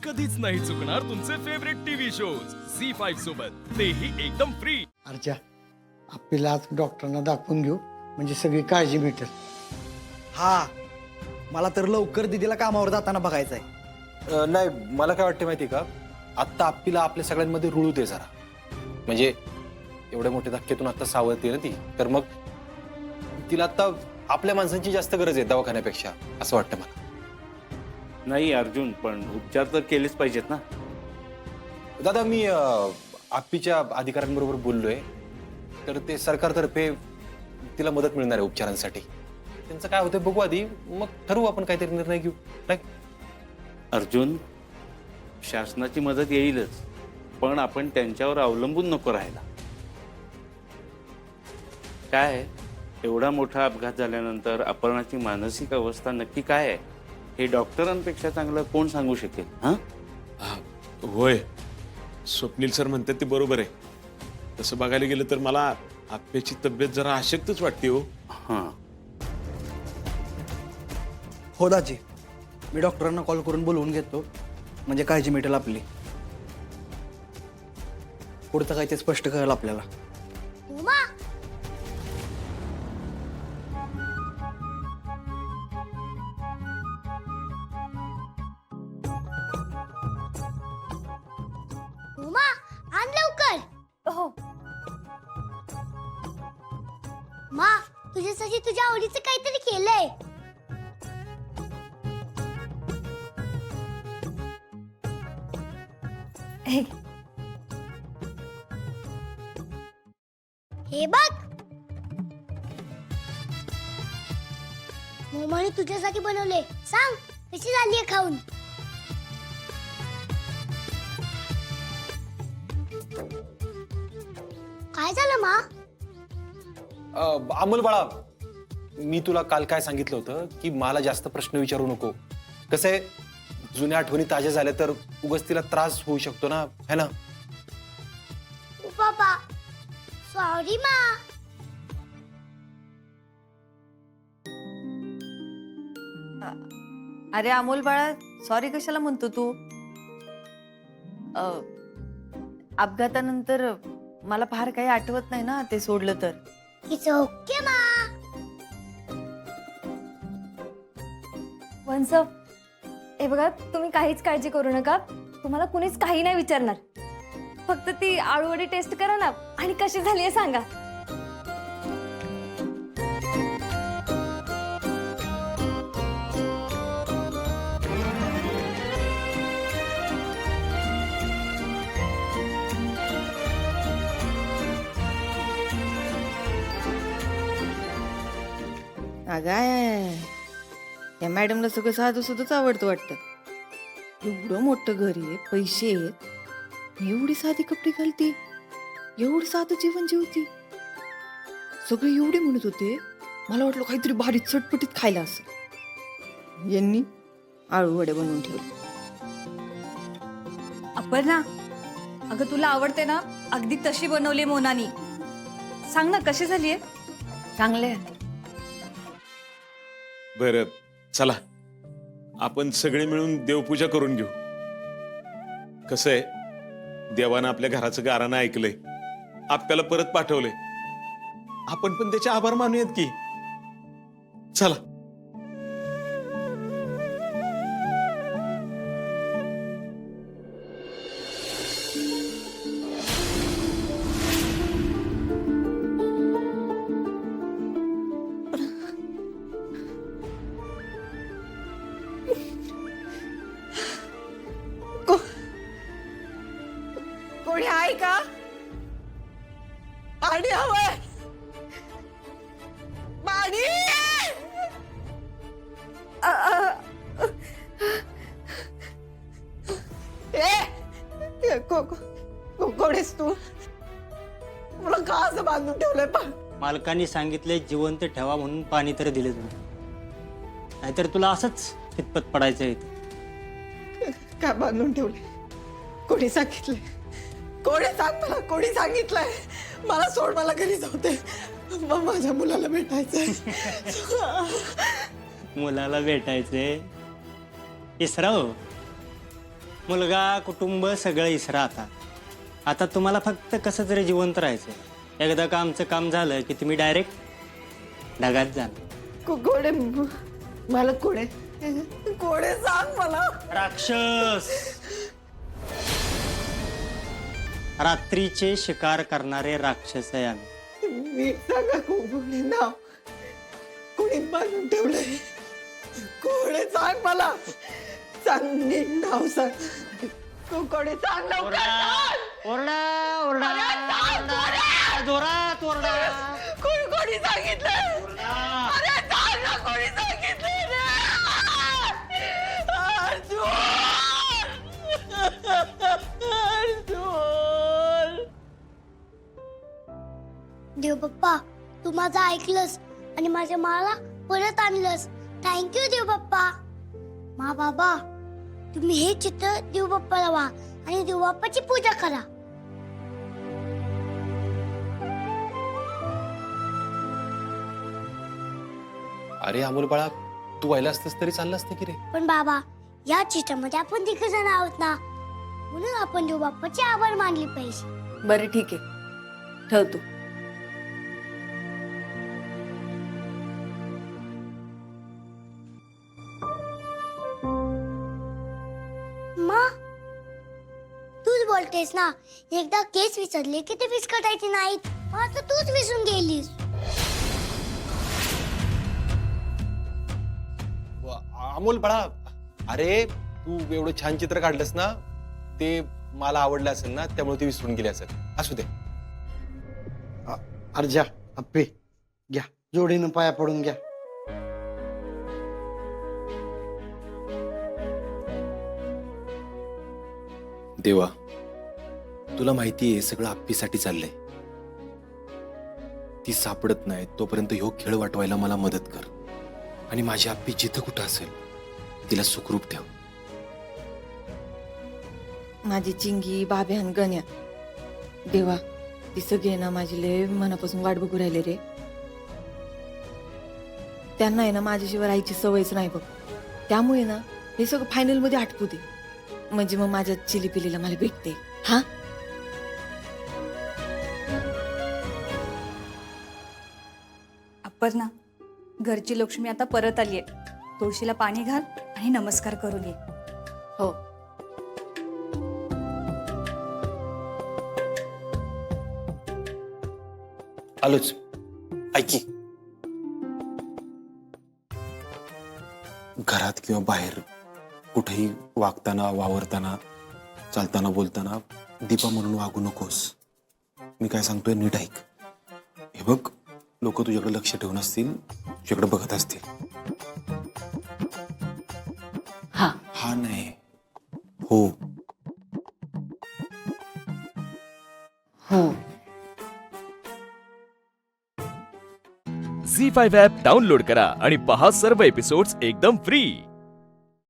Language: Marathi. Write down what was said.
कधीच नाही चुकणार तुमचे फेवरेट टीव्ही शोज झी5 सोबत, तेही एकदम फ्री। अर्चा, आपल्याला आज डॉक्टरांना दाखवून घेऊ म्हणजे सगळी काळजी भेटेल। हा, मला तर लवकर दीदीला कामावर जाताना बघायचंय। नाही, मला काय वाटतं माहिती का, आत्ता आपल्याला आपल्या सगळ्यांमध्ये रुळू दे जरा। म्हणजे एवढ्या मोठ्या धक्क्यातून आता सावरते ना ती, तर मग तिला आता आपल्या माणसांची जास्त गरज आहे दवाखान्यापेक्षा, असं वाटतं मला। नाही अर्जुन, पण उपचार तर केलेच पाहिजेत ना। दादा, मी आप्पीच्या अधिकाऱ्यांबरोबर बोललोय, तर ते सरकारतर्फे तिला मदत मिळणार आहे उपचारांसाठी। त्यांचं काय होतं बघू आधी, मग ठरवू आपण काहीतरी निर्णय घेऊ, नाही? अर्जुन, शासनाची मदत येईलच, पण आपण त्यांच्यावर अवलंबून नको राहायला। काय एवढा मोठा अपघात झाल्यानंतर अपर्णाची मानसिक अवस्था नक्की काय आहे हे डॉक्टरांपेक्षा चांगलं कोण सांगू शकेल? हा, होय, स्वप्नील सर म्हणतात ते बरोबर आहे। तसं बघायला गेलं तर मला आप्याची तब्येत जरा अशक्तच वाटते हो। हा, हो दाजी, मी डॉक्टरांना कॉल करून बोलवून घेतो, म्हणजे काळजी मिटेल आपली। पुढचं काय ते स्पष्ट कळेल आपल्याला। उमा, उमा, आण लवकर। हो मा, तुझ्यासाठी तुझ्या आवडीचं काहीतरी केलंय। हे बघ, मोमाने तुझ्यासाठी बनवले, सांग कशी झालीये खाऊन? काय झालं मा? अमोल बाळा, मी तुला काल काय सांगितलं होतं की मला जास्त प्रश्न विचारू नको। कसं आहे, जुन्या आठवणी ताज्या झाल्या तर उगाच तिला त्रास होऊ शकतो ना, है ना? ओ बाबा, सॉरी मा। अरे अमोल बाळा, सॉरी कशाला म्हणतो तू? अपघातानंतर मला फार काही आठवत नाही ना, ते सोडलं तर। इट्स ओके मा। वंस, हे बघा, तुम्ही काहीच काळजी करू नका, तुम्हाला कुणीच काही नाही विचारणार। फक्त ती आळूवडी टेस्ट करा ना, आणि कशी झाली आहे सांगा। अगाय, या मॅडमला सगळं साधं सुधच आवडतं वाटतं। एवढं मोठं घर आहे, पैसे आहेत, एवढी साधी कपडे घालते, एवढं साधं जीवन जेवती। सगळे एवढे म्हणत होते, मला वाटलं काहीतरी भारी चटपटीत खायला असं। यांनी आळू वडे बनवून ठेवले। अपर्णा, अगं तुला आवडते ना, अगदी तशी बनवली मोनानी। सांग ना कशी झालीये? चांगले बरं, चला आपण सगळे मिळून देवपूजा करून घेऊ। कसं आहे, देवानं आपल्या घराचं गारानं ऐकलंय, आपल्याला परत पाठवलंय, आपण पण त्याचे आभार मानूयात की। चला। कोणी आहे का? पाणी हवंय, पाणी। कोणीस तू? मला का असं बांधून ठेवलंय? मालकांनी सांगितले जिवंत ठेवा म्हणून पाणी तर दिले तुम्ही, नाहीतर तुला असंच कितपत पडायचं का बांधून ठेवले? कोणी सांगितलंय? कोणी सांग मला, कोणी सांगितलंय? मला सोड, मला घरी जाऊ दे, माझ्या मुलाला भेटायचंय। मुलाला भेटायचे इसराव मुलगा कुटुंब सगळं इसरा आता तुम्हाला फक्त कसं तरी जिवंत राहायचं. एकदा का आमचं काम झालं की तुम्ही डायरेक्ट ढगात जाणार. कोडे मला कोडे कोडे सांग मला. राक्षस, रात्रीचे शिकार करणारे राक्षस आहे आम्ही. मी सांगा कोणी नाव कोणी बांधून ठेवलंय. कोडे सांग मला. सांग नीट नाव सांग. कोडे सांग लवकर सांग. ओरडा ओरडा ओरडा, जोरात ओरडा. कोणी सांगितलं. अरे सांग ना कोणी सांगितलं रे. देव बाप्पा, तू माझं ऐकलंस आणि माझ्या माला परत आणलंस. थँक्यू देव बाप्पा. मा बाबा, तुम्ही हे चित्र देव बाप्पाला वा आणि देव बाप्पाची पूजा करा. अरे अमोल बाळा, तू व्हायला असतंस तरी चाललं असतं की रे. पण बाबा, या चित्रामध्ये आपण तिघ जण आहोत ना, म्हणून आपण देव बाप्पाचे आभार मानले पाहिजे. बरं ठीक आहे, ठेवतो. मा, तूच बोलतेस ना, एकदा केस विसरले की ते विस्कटायचे नाहीत. आता तूच विसरून गेलीस. अमोल बाळा, अरे तू एवढं छान चित्र काढलंस ना, ते मला आवडलं असेल ना, त्यामुळे ते विसरून गेले असेल. असू दे. अर्जा, अप्पे घ्या, जोडीनं पाया पडून घ्या. देवा, तुला माहिती आहे सगळं आप्पीसाठी चाललंय. ती सापडत नाही तोपर्यंत ह्यो खेळ वाटवायला मला मदत कर. आणि माझी आप्पी जिथं कुठं असेल तिला सुखरूप ठेव. माझी चिंगी बाब्यान गण्या देवा, ती सगळे ना माझी लय मनापासून वाट बघू राहिले रे. त्यांना आहे ना माझ्याशिवाय राहायची सवयच नाही बघ. त्यामुळे ना हे सगळं फायनल मध्ये आटपू दे, म्हणजे मग माझ्या चिलीपिलीला मला भेटते. हा, अपर्णा, घरची लक्ष्मी आता परत आली आहे. तुळशीला पाणी घाल आणि नमस्कार करून ये. हो. आलोच. ऐकी, घरात किंवा बाहेर कुठेही वागताना, वावरताना, चालताना, बोलताना दीपा म्हणून वागू नकोस. मी काय सांगतोय नीट ऐक. हे बघ, लोक तुझ्याकडे लक्ष ठेवून असतील, तुझ्याकडे बघत असतील. हा हा नाही, हो. हो. झी5 ॲप डाउनलोड करा आणि पहा सर्व एपिसोड्स एकदम फ्री.